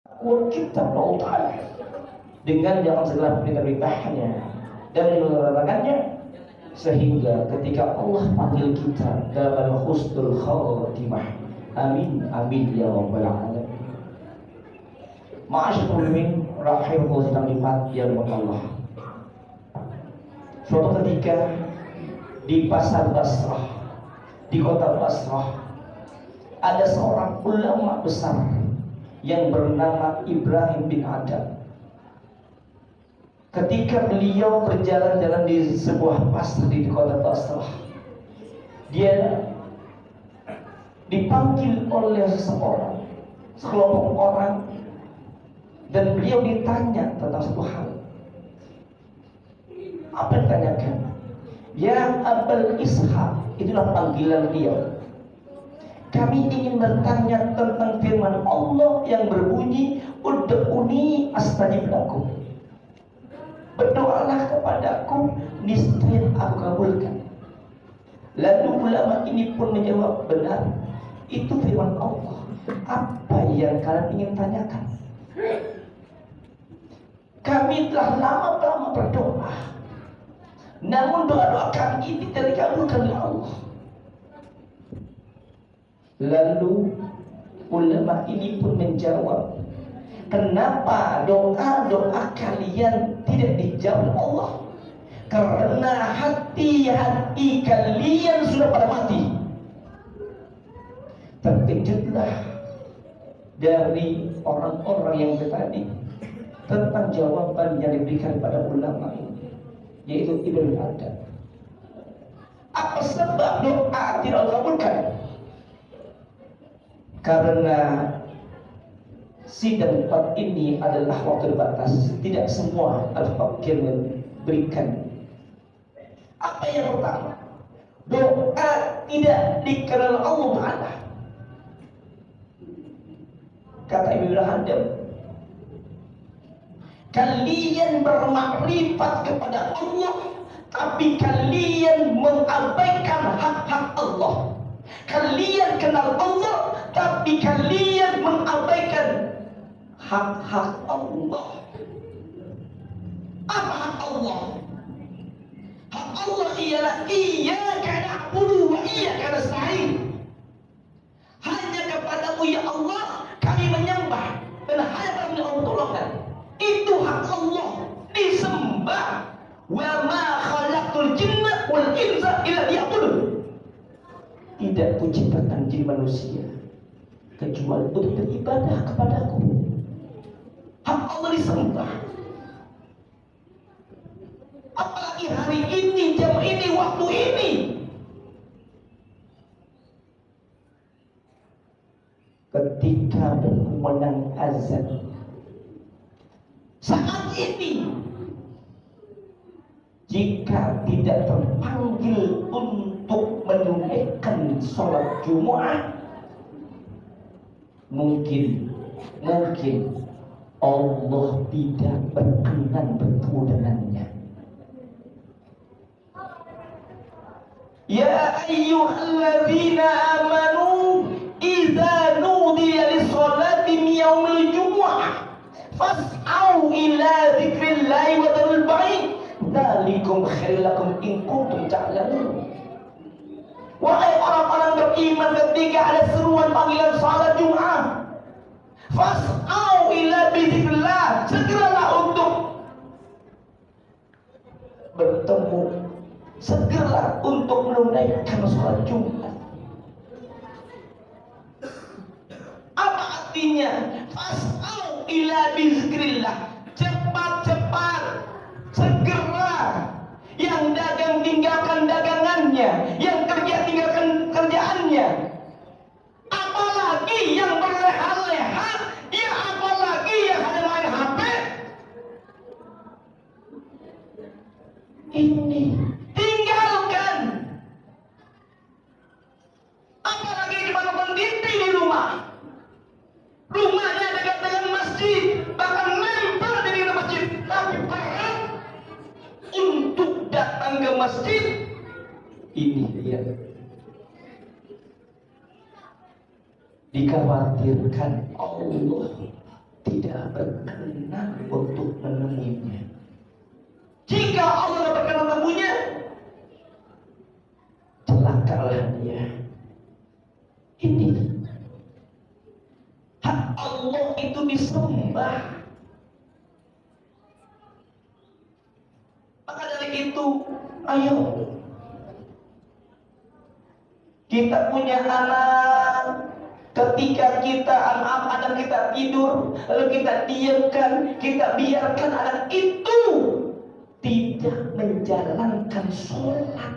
kitab Allah Ta'ala dengan jangan segala perintah-perintahnya dan menerangkannya, sehingga ketika Allah panggil kita dalam husnul khatimah. Amin amin ya rabbal alamin. Ma'asyiral muslimin rahimahullah sedang dipat ya Allah. Suatu ketika di pasar Basrah, di kota Basrah, ada seorang ulama besar yang bernama Ibrahim bin Adam. Ketika beliau berjalan-jalan di sebuah pasar di kota Basrah, dia dipanggil oleh sekelompok orang, dan beliau ditanya tentang satu hal. Apa yang ditanyakan? Ya Abul Ishaq, itulah panggilan beliau. Kami ingin bertanya tentang firman Allah yang berbunyi, Ud'uni astajib lakum. Berdoalah kepadaku, niscaya aku kabulkan. Lalu ulama ini pun menjawab, benar, itu firman Allah. Apa yang kalian ingin tanyakan? Kami telah lama-lama berdoa, namun doa-doa kami ini tidak dikabulkan oleh Allah. Lalu ulama ini pun menjawab, kenapa doa-doa kalian tidak dijawab Allah? Karena hati-hati kalian sudah pada mati. Terkejutlah dari orang-orang yang tadi tentang jawaban yang diberikan pada ulama ini, yaitu Ibnu Adam. Apa sebab doa tidak dikabulkan? Karena sidang empat ini adalah waktu terbatas. Tidak semua al-fakir memberikan. Apa yang pertama? Doa tidak dikenal Allah Ta'ala. Kata Ibnu Adam, kalian bermakrifat kepada Allah, tapi kalian mengabaikan hak-hak Allah. Kalian kenal Allah, tapi kalian mengabaikan hak-hak Allah. Apa hak Allah? Hak Allah ialah iyyaka na'budu wa iyyaka nasta'in. Hanya kepadamu ya Allah kami menyembah, dan hanya kami tolongkan. Itu hak Allah disembah. Wa ma khalaqtul jinna wal insa illa liya'budun. Tidak kuciptakan jin manusia kecuali untuk beribadah kepadaku. Hak Allah disembah. Apalagi hari ini, jam ini, waktu ini. Ketika berkumandang azan, saat ini, jika tidak terpanggil untuk menunaikan sholat Jumat, mungkin Allah tidak berkenan bertemu dengannya. Ya ayyuhalladzina amanu idza nudiya lis-sholati min yaumil jumu'ah fas'au ila dzikrillahi wa dzarul bai'. Dzalikum khairul lakum in kuntum ta'lamun. Wahai orang-orang beriman, ketika ada seruan panggilan salat Jumat, fas'au ila dzikrillah, segeralah untuk bertemu, segeralah untuk menunaikan salat Jumat. Apa artinya? Fas'au ila dzikrillah, cepat-cepat, segera. Yang dagang tinggalkan dagangannya, yang kerja tinggalkan kerjaannya. Apalagi yang berleha-leha, ya apalagi yang ada main HP. Ini tinggalkan. Apalagi cuma nonton TV di rumah. Rumahnya dekat dengan masjid, bahkan nempel di masjid, tapi berat untuk datang ke masjid. Ini dia, dikhawatirkan Allah tidak berkenan untuk menemuinya. Jika Allah berkenan menemuinya, celakalah dia. Ini hak Allah itu disembah. Maka dari itu, ayo kita punya anak. Ketika kita anak kita tidur, lalu kita diamkan, kita biarkan anak itu tidak menjalankan sholat,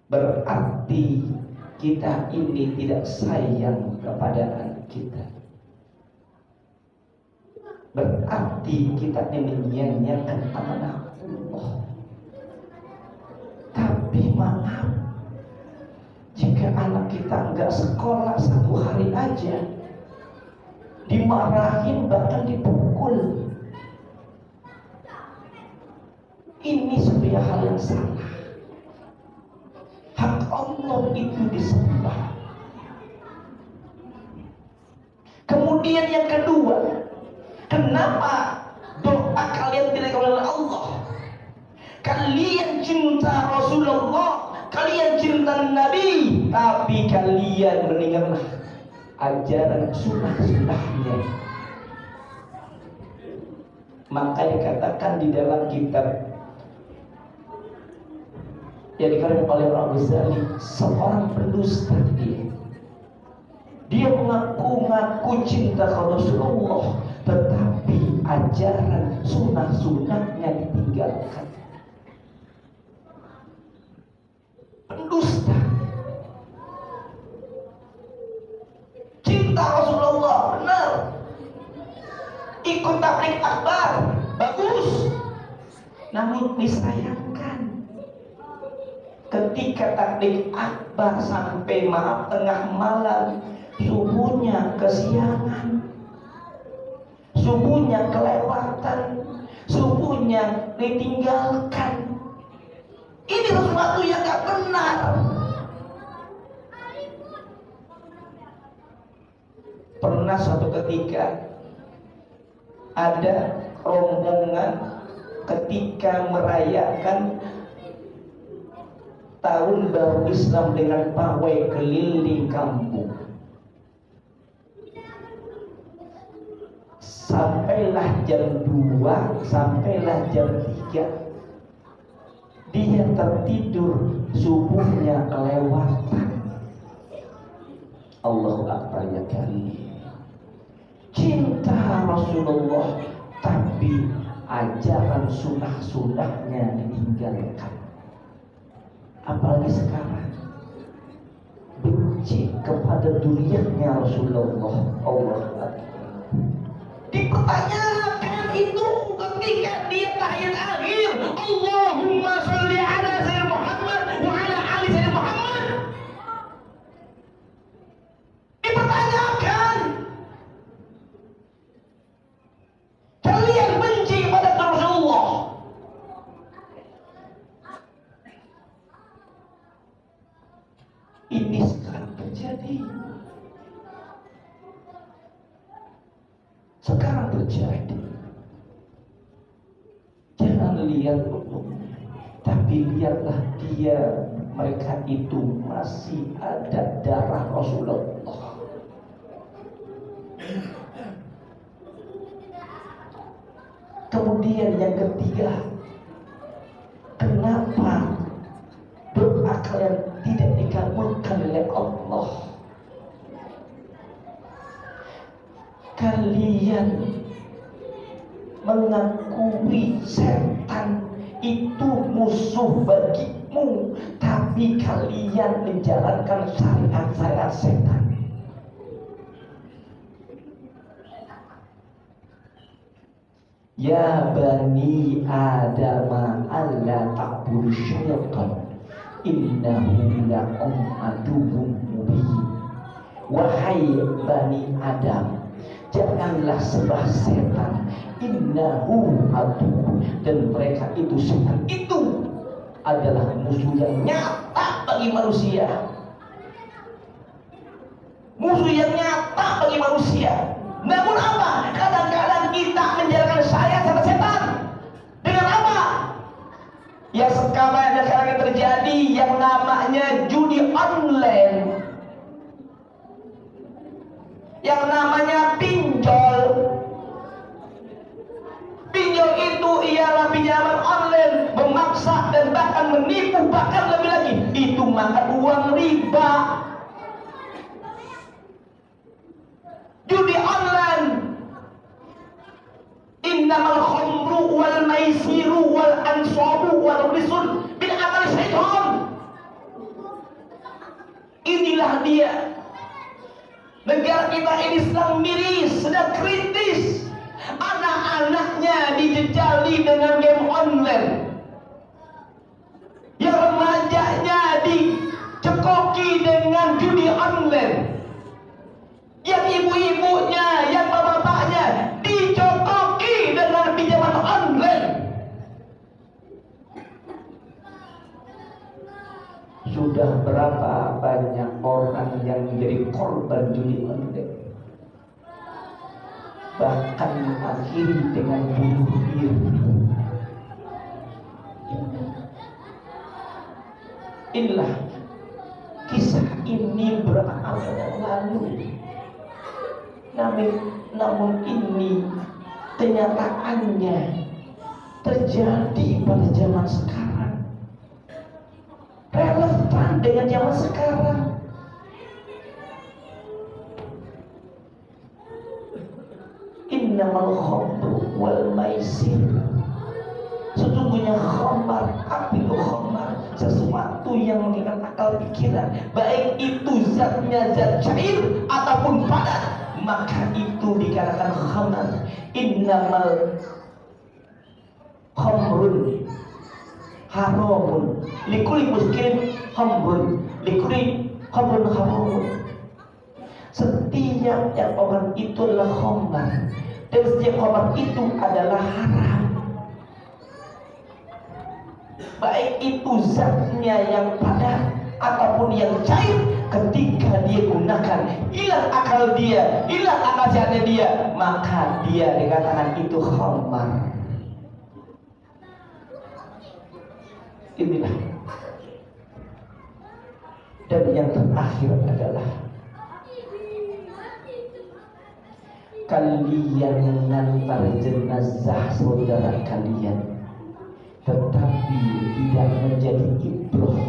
berarti kita ini tidak sayang kepada anak kita. Berarti kita ini menyia-nyiakan amanah Allah. Tapi maaf, jika anak kita enggak sekolah 1 hari aja, dimarahin bahkan dipukul, ini sebuah hal yang salah. Hak Allah itu disembah. Kemudian yang kedua, kenapa doa kalian tidak oleh Allah? Kalian cinta Rasulullah, kalian cinta Nabi, tapi kalian meninggalkan ajaran sunnah-sunnahnya. Maka dikatakan di dalam kitab yang dikarang oleh Al-Ghazali, seorang pendusta dia mengaku-ngaku cinta kepada Rasulullah, tetapi ajaran sunnah-sunnahnya ditinggalkan. Pendusta. Cinta Rasulullah benar, ikut tabligh akbar bagus, namun disayangkan ketika tabligh akbar sampai maaf tengah malam, subuhnya kesiangan, subuhnya kelewatan, subuhnya ditinggalkan. Ini sesuatu yang gak benar. Pernah suatu ketika ada rombongan ketika merayakan tahun baru Islam dengan pawai keliling kampung. Sampailah jam 2, sampailah jam 3, dia tertidur, subuhnya kelewatan. Allahu Akbar ya kali. Cinta Rasulullah, tapi ajaran sunnah-sunnahnya ditinggalkan. Apalagi sekarang benci kepada dunianya Rasulullah. Allah Akbar. Dipertanyakan itu ketika dia tahiyat akhir, Allahumma sholli ala sayyidina Muhammad wa ala ali sayyidina Muhammad. Dipertanyakan, kalian benci kepada Rasulullah. Ini sekarang terjadi. Sekarang terjadi. Jangan lihat umumnya, tapi lihatlah dia, mereka itu masih ada darah Rasulullah. Kemudian yang ketiga, kenapa doa kalian tidak dikabulkan oleh Allah? Kalian mengakui setan itu musuh bagimu, tapi kalian menjalankan syariat-syariat setan. Ya bani Adam alla ta'budu syaitan innahu lakum aduwwun mubin. Wahai bani Adam, janganlah sembah setan, innahu aduwwun, dan mereka itu, setan itu adalah musuh yang nyata bagi manusia. musuh yang nyata bagi manusia. Namun apa? Kadang-kadang kita menjalankan saya sama setan. Dengan apa? Ya sekarang yang terjadi yang namanya judi online, yang namanya pinjol. Pinjol itu ialah pinjaman online, memaksa dan bahkan menipu, bahkan lebih lagi itu makan uang riba. Judi online, innamal khamru wal maisiru wal ansabu wal risul min amal syaitan. Inilah dia. Negara kita ini sedang miris, sedang kritis. Anak-anaknya dijejali dengan game online, yang remajanya dicekoki dengan judi online, yang ibu-ibunya, yang bapak-bapaknya dicokoki dengan pinjaman online. Sudah berapa banyak orang yang menjadi korban judi online, bahkan mengakhiri dengan bunuh diri. Inilah kisah ini berapa yang lalu. Namun ini kenyataannya terjadi pada zaman sekarang, relevan dengan zaman sekarang. Innamal khamru wal maisir, sesungguhnya khamar, apa itu khamar? Sesuatu yang mengikat akal pikiran, baik itu zatnya zat cair ataupun padat, maka itu dikatakan khamar. Innamal khamrun haramun likulli muskirin khamrun likulli khamrun haramun. Setiap yang orang itu adalah khamar, dan setiap khamar itu adalah haram, baik itu zatnya yang padat ataupun yang cair. Ketika dia gunakan, hilang akal dia, hilang akal sehatnya dia, maka dia dikatakan itu khamar. Inilah. Dan yang terakhir adalah kalian mengantar jenazah saudara kalian, tetapi tidak menjadi ibrah,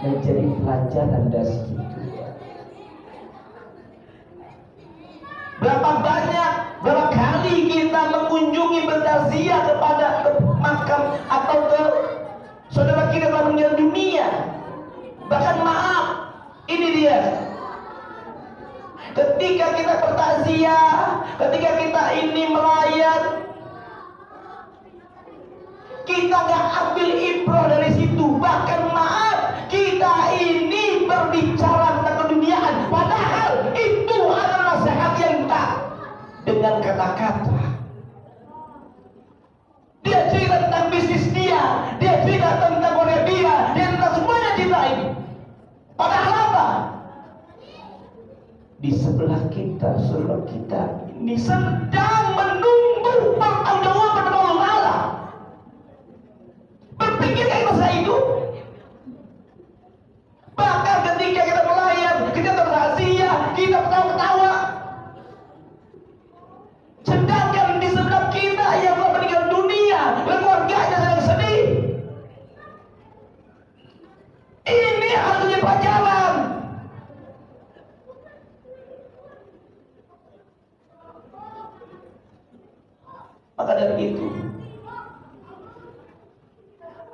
menjadi pelajaran dari situ. Berapa kali kita mengunjungi bertaziah kepada makam atau ke saudara kita yang meninggal dunia. Bahkan maaf, ini dia. Ketika kita bertaziah, ketika kita ini melayat, kita nggak ambil ibrah dari situ. Bahkan maaf, kita ini berbicara tentang keduniaan, padahal itu adalah nasihat yang tak dengan kata-kata. Dia cerita tentang bisnis dia cerita tentang Korea dia tentang semuanya kita ini. Padahal apa? Di sebelah kita, saudara kita ini sedang menunggu pertanggungjawaban kepada Allah Ta'ala. Berpikirkan masa itu. Bahkan ketika kita melayat, kita berhasil, kita ketawa-ketawa, sedangkan di sebelah kita yang telah meninggal dunia, keluarganya sedang sedih. Ini harusnya pelajaran. Maka dari itu,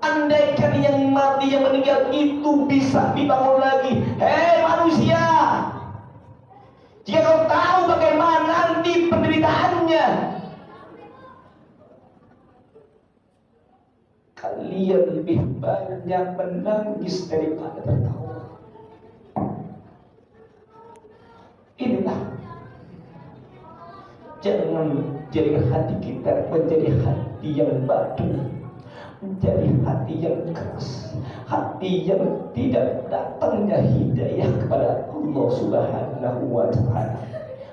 andaikan yang mati, yang meninggal itu bisa dibangun lagi. Hei manusia, jika kau tahu bagaimana nanti penderitaannya, kalian lebih banyak menangis daripada tertawa. Inilah, jangan jadikan hati kita menjadi hati yang batu, menjadi hati yang keras, hati yang tidak datangnya hidayah kepada Allah Subhanahu Subhanahu wa ta'ala.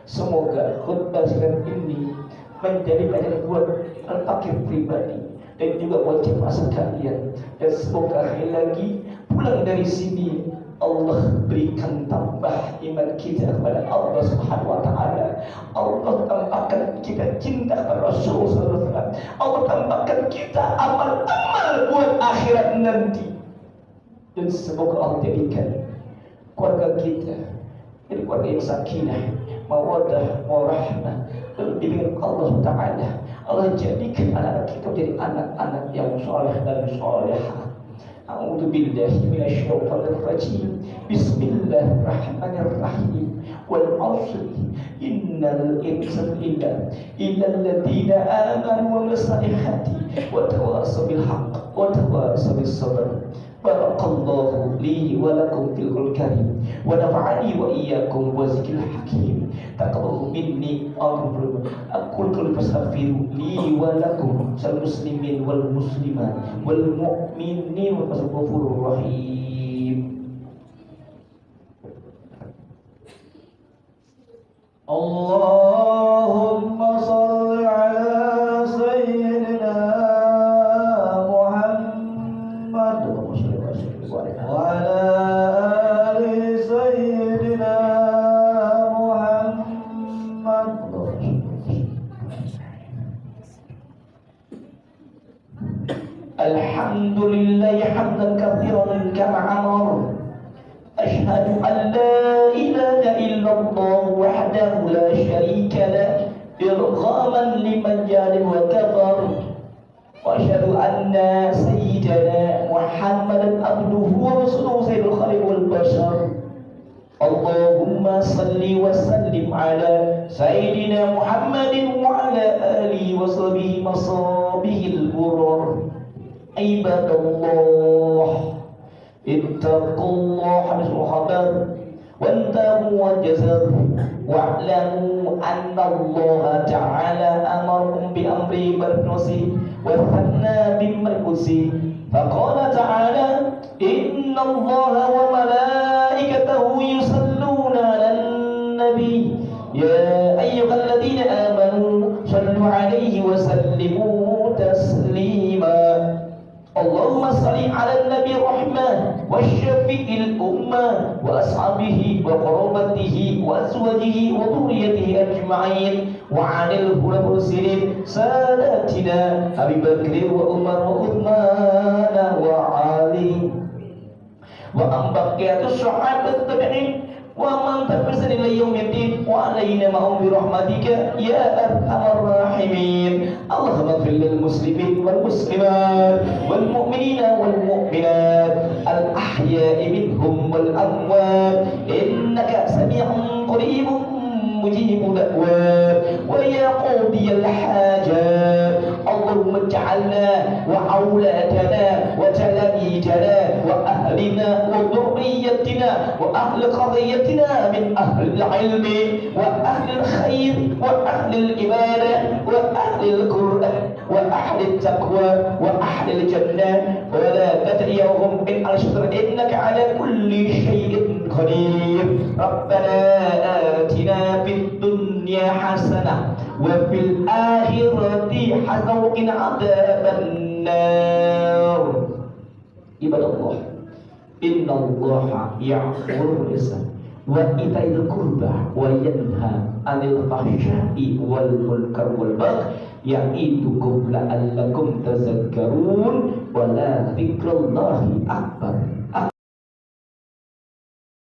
Semoga khutbah ini menjadi pelajaran buat al-fakir pribadi dan juga buat jemaah sekalian. Dan semoga hari lagi pulang dari sini Allah berikan tambah iman kita kepada Allah Subhanahu wa ta'ala. Allah tambahkan kita cinta kepada Rasulullah sallallahu alaihi wasallam. Allah tambahkan kita amal-amal buat akhirat nanti. Dan semoga Allah jadikan keluarga kita jadi keluarga yang sakinah, mawaddah, warahmah, dengan Allah Ta'ala. Allah jadikan anak-anak kita jadi anak-anak yang soleh dan solehah. A'udzu billahi minasyaitonir rajim. Bismillahirrahmanirrahim. Wal 'ashri innal insana illal ladzina amanu wa salihati wa tawassaw bil haqq wa tawassaw bis sabr. Barakallahu li wa lakum fil karim wa nafa'ani wa iyyakum wa zikril hakim. Taqabbalu minni aqul qul fastaghfiru li wa lakum sal muslimin wal muslimat wal mu'minin wa ghafurur rahim. Allahumma shalli ala sayyidina Muhammad wa ala ali sayyidina Muhammad. Alhamdulillah hamdan katsiran kama amara. Ashhadu an la ilaha illallah wahdahu la syarika lah irghaman liman jahil wa kafar. Wa asyhadu anna sayyidana Muhammadan abduhu wa rasuluhu sayyidul khalqi wal bashar. Allahumma salli wa sallim ala sayyidina Muhammadin wa ala alihi wa sahbihi masabihil ghurur. Ibadallah ittaqullaha bismillah wantahu wajazar wa'lamu anna Allah ta'ala amarakum bi amri barnusi wa thanna bimarkusi. Faqala ta'ala inna Allah wa malaikatahu yusalluna 'alan nabi ya ayyuhalladzina amanu sallu 'alaihi wa sallimu taslima. Allahumma salli ala nabi rahmah wa syafi'il ummah wa ashabihi wa qarabatihi wa azwajihi wa dhurriyyatihi ajma'in wa 'alal khulafa'ir sadatina Abi Bakr wa Umar wa Uthman wa Ali wa ambaqiyatu sahabat tabi'in wa man tabi'ahum ila yaumiddin wa alaina ma'hum bi rahmatika ya arhamar rahimin. Allahumma ighfir lil muslimin wal muslimat wal mu'minina wal mu'minat al ahya'i minhum wal amwat innaka sami'un qaribun mujibud da'wat wa ya qadiyal hajat. Allahumma ij'alna wa auladana wa talamidana wa ahlina wa dhurriyyatina wa ahli qadiyatina min ahli al-ilmi wa ahli al-khair wa ahli al-ibadah wa ahli al-qur'an wa ahli al-taqwa wa ahli al-jannah wa la tad'iyahum min al-shar innaka ala kulli shay'in qadir. Rabbana atina fid dunya hasanah wa fil akhirati hasanah wa qina adzaban nar. Ibadallah innallaha ya'muru bil wa ita'il qurba wa yanha 'anil fahsya'i wal munkar wal baghi ya'idukum la'allakum tadhakkarun wa la dzikrullahi akbar.